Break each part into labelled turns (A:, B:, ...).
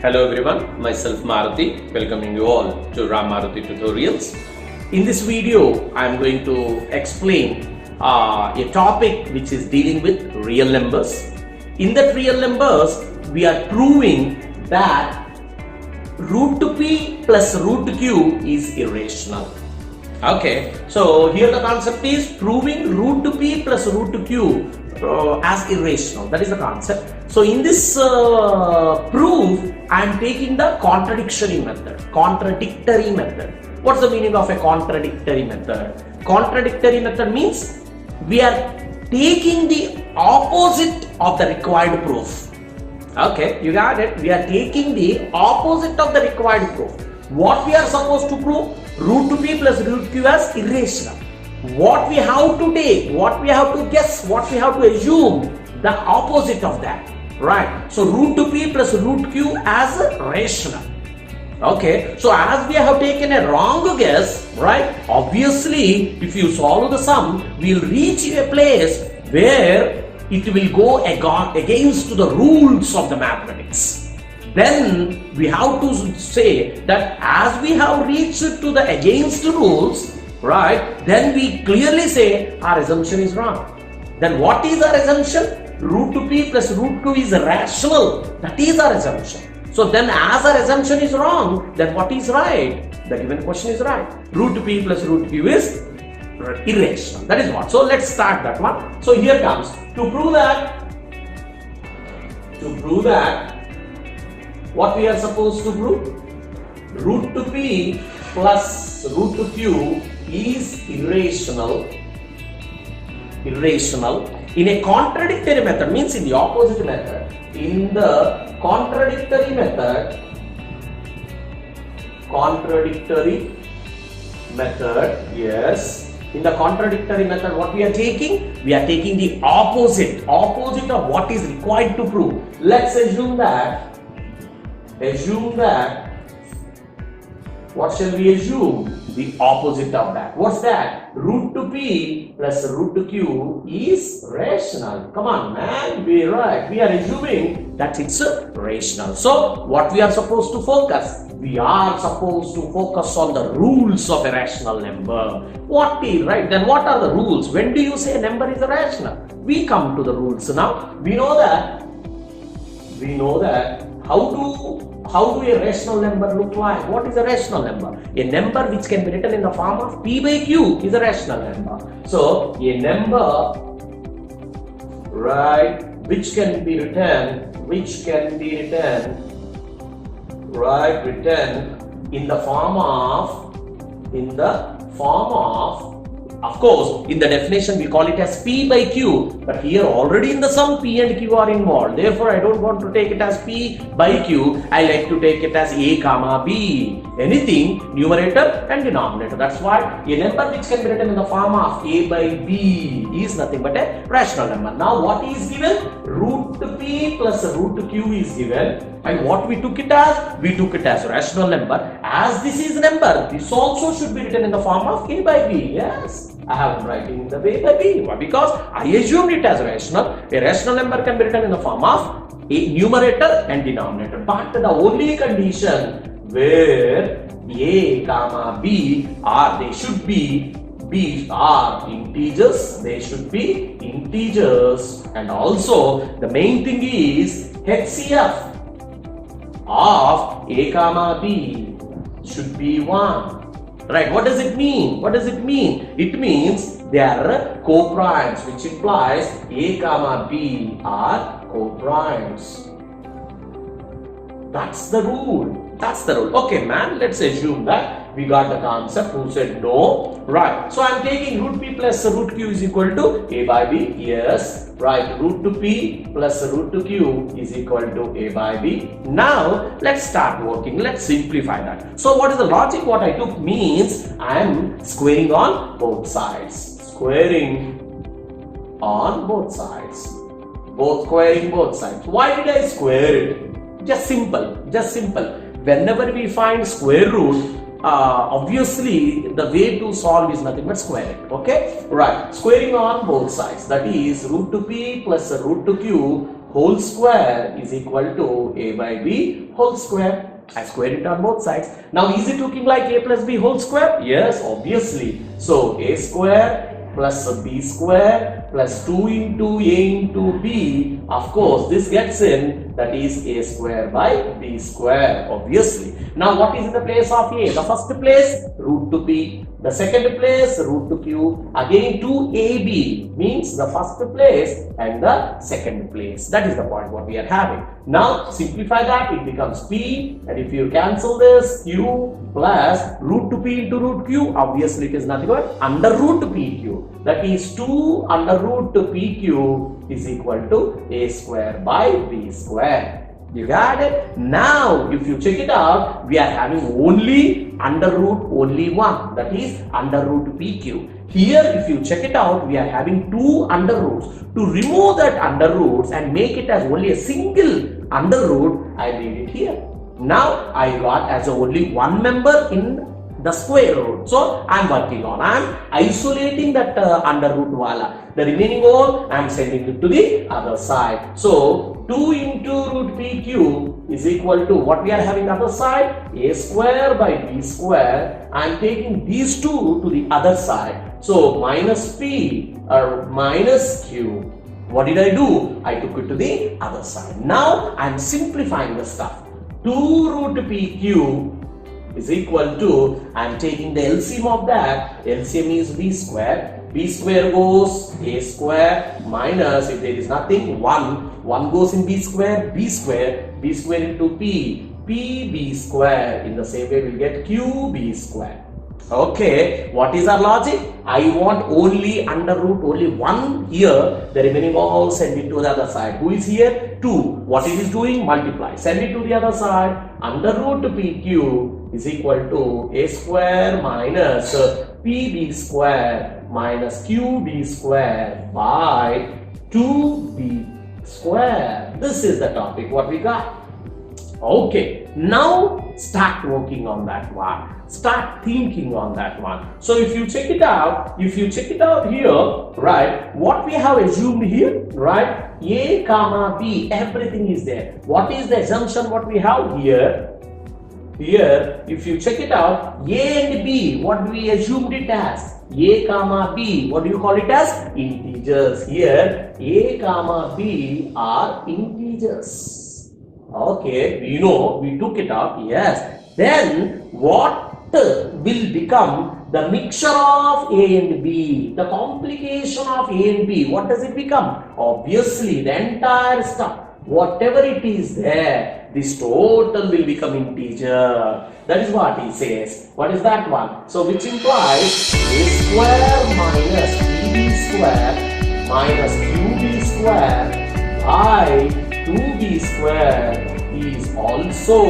A: Hello everyone, myself Maruti, welcoming you all to Ram Maruti Tutorials. In this video, I am going to explain a topic which is dealing with real numbers. In that real numbers, we are proving that root to p plus root to q is irrational. Okay, so here the concept is proving root to p plus root to q as irrational. That is the concept. So in this proof, I am taking the contradictory method. Contradictory method. What's the meaning of a contradictory method? Contradictory method means we are taking the opposite of the required proof. Okay, you got it. We are taking the opposite of the required proof. What we are supposed to prove? Root to p plus root q as irrational. What we have to take, what we have to guess, what we have to assume, the opposite of that. Right? So root to p plus root q as rational. Okay, so as we have taken a wrong guess, right? Obviously, if you solve the sum, we will reach a place where it will go against the rules of the mathematics. Then we have to say that as we have reached to the against rules, right? Then we clearly say our assumption is wrong. Then what is our assumption? Root to p plus root q is rational. That is our assumption. So then as our assumption is wrong, then what is right? The given question is right. Root to p plus root q is irrational. That is what. So let's start that one. So here comes to prove that what we are supposed to prove? Root to p plus root to q is irrational in a contradictory method, means in the opposite method. In the contradictory method, yes. In the contradictory method, what we are taking? We are taking the opposite of what is required to prove. Let's assume that, what shall we assume? The opposite of that. What's that? Root to p plus root to q is rational. Come on, man. We're right. We are assuming that it's rational. So, what we are supposed to focus? We are supposed to focus on the rules of a rational number. What is right? Then what are the rules? When do you say a number is rational? We come to the rules now. We know that how do a rational number look like? What is a rational number? A number which can be written in the form of p by q is a rational number. So a number, right, which can be written in the form of course, in the definition we call it as p by q, but here already in the sum p and q are involved. Therefore, I don't want to take it as p by q. I like to take it as a comma b. Anything numerator and denominator. That's why a number which can be written in the form of a by b is nothing but a rational number. Now, what is given? Root to p plus root to q is given. And what we took it as? We took it as a rational number. As this is a number, this also should be written in the form of a by b. Yes, I have writing in the way by b. Why? Because I assumed it as rational. A rational number can be written in the form of a numerator and denominator. But the only condition where a comma b are, they should be are integers. They should be integers. And also the main thing is HCF of a comma b should be 1. Right? What does it mean? It means they are co-primes, which implies a comma b are co-primes. That's the rule. Okay, man, let's assume that we got the concept. Who said no? Right. So I'm taking root p plus root q is equal to a by b. Yes. Right. Root to p plus root to q is equal to a by b. Now, let's start working. Let's simplify that. So what is the logic? What I took means I am squaring on both sides. Squaring on both sides. Squaring both sides. Why did I square it? Just simple. Whenever we find square root, obviously the way to solve is nothing but square it. Okay, right? Squaring on both sides, that is root to p plus root to q whole square is equal to a by b whole square. I square it on both sides. Now is it looking like a plus b whole square? Yes, obviously. So a square plus b square plus 2 into a into b, of course this gets in, that is a square by b square, obviously. Now what is in the place of a? The first place root to b, the second place root to q, again 2ab means the first place and the second place. That is the point what we are having. Now simplify that, it becomes p, and if you cancel this, q plus root to p into root q, obviously it is nothing but under root pq. That is 2 under root pq is equal to a square by b square. You got it? Now if you check it out, we are having only under root only one, that is under root pq. Here if you check it out, we are having two under roots. To remove that under roots and make it as only a single under root, I made it here. Now I got as only one member in the square root. So I am working on, I am isolating that under root wala. The remaining all I am sending it to the other side. So 2 into root pq is equal to what we are having other side, a square by b square. I am taking these two to the other side. So minus p or minus q. What did I do? I took it to the other side. Now I am simplifying the stuff. 2 root pq is equal to, I am taking the LCM of that, LCM is b square goes a square minus, if there is nothing, 1 goes in b square into p b square, in the same way we will get qb square. Okay, what is our logic? I want only under root only 1 here, the remaining all send it to the other side. Who is here? 2. What it is doing? Multiply. Send it to the other side. Under root pq is equal to a square minus pb square minus qb square by 2b square. This is the topic what we got. Okay, now start working on that one. Start thinking on that one. So if you check it out, here, right, what we have assumed here, right, a comma b, everything is there. What is the assumption what we have here? Here, if you check it out, a and b, what do we assumed it as? A comma b, what do you call it as? Integers. Here, a comma b are integers. Okay, we know, we took it up, yes. Then what will become the mixture of a and b, the complication of a and b? What does it become? Obviously, the entire stuff, whatever it is there, this total will become integer. That is what he says. What is that one? So which implies a square minus b square minus qb square by 2b square is also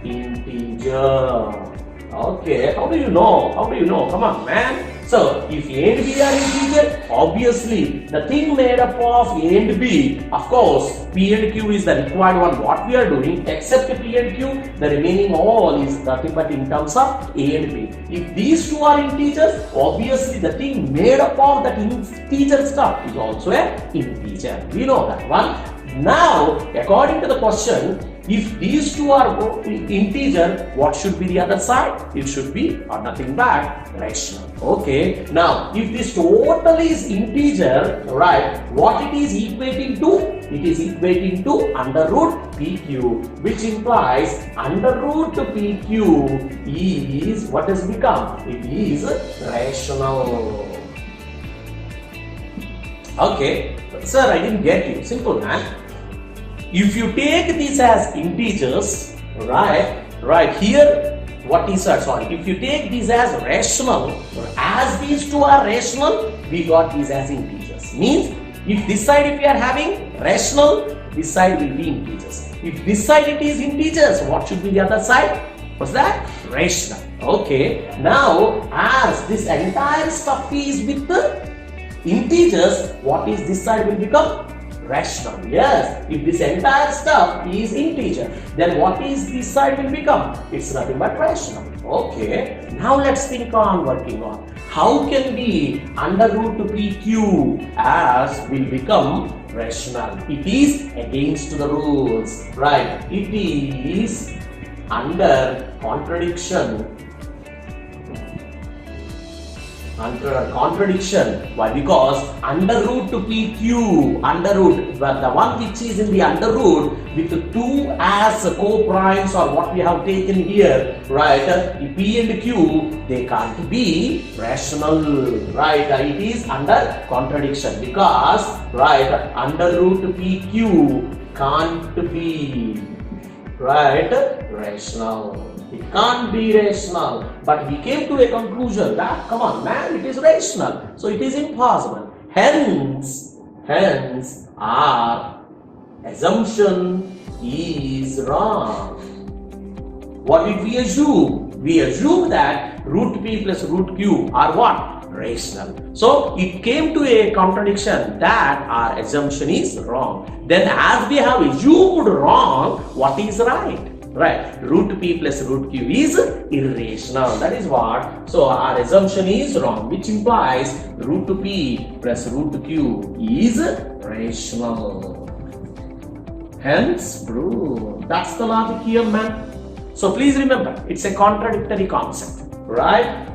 A: integer. Okay, how do you know? How do you know? Come on, man. So, if a and b are integer, obviously the thing made up of a and b, of course, p and q is the required one what we are doing, except p and q, the remaining all is nothing but in terms of a and b. If these two are integers, obviously the thing made up of that integer stuff is also an integer. We know that one. Now, according to the question, if these two are integer, what should be the other side? It should be nothing but rational. Okay. Now, if this total is integer, right, what it is equating to? It is equating to under root pq, which implies under root pq is what has become? It is rational. Okay. Sir, I didn't get you. Simple, man. If you take these as integers, right here, what is that? Sorry, if you take these as rational, as these two are rational, we got these as integers. Means, if this side if we are having rational, this side will be integers. If this side it is integers, what should be the other side? What's that? Rational. Okay. Now, as this entire stuff is with the integers, what is this side will become? rational. Yes, if this entire stuff is integer, then what is this side will become? It's nothing but rational. Okay, now let's think on working on how can be under root PQ as will become rational. It is against the rules, right? It is under contradiction. Why? Because under root PQ, under root, but the one which is in the under root with 2 as co-primes or what we have taken here, right? P and Q, they can't be rational, right? It is under contradiction because, right, under root PQ can't be, right, rational. It can't be rational, but we came to a conclusion that, come on man, it is rational, so it is impossible. Hence our assumption is wrong. What did we assume? We assumed that root P plus root Q are what? Rational. So it came to a contradiction that our assumption is wrong. Then as we have assumed wrong, what is right? Right, root P plus root Q is irrational. That is what. So our assumption is wrong, which implies root P plus root Q is rational. Hence, prove. That's the logic here, man. So please remember, it's a contradictory concept, right?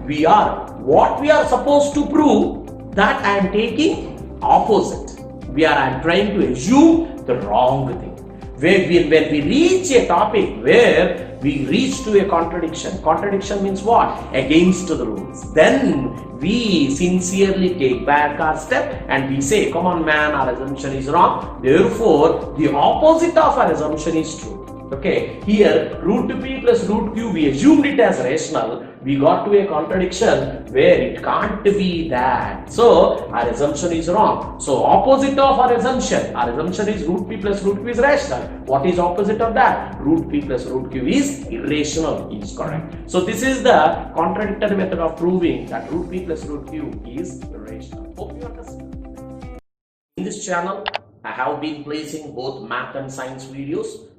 A: What we are supposed to prove, that I am taking opposite. I am trying to assume the wrong thing. When we reach a topic where we reach to a contradiction means what? Against the rules. Then we sincerely take back our step and we say, come on man, our assumption is wrong. Therefore, the opposite of our assumption is true. Okay, here root P plus root Q, we assumed it as rational. We got to a contradiction where it can't be that. So our assumption is wrong. So opposite of our assumption is root P plus root Q is rational. What is opposite of that? Root P plus root Q is irrational, is correct. So this is the contradictory method of proving that root P plus root Q is irrational. Hope you understand. In this channel, I have been placing both math and science videos.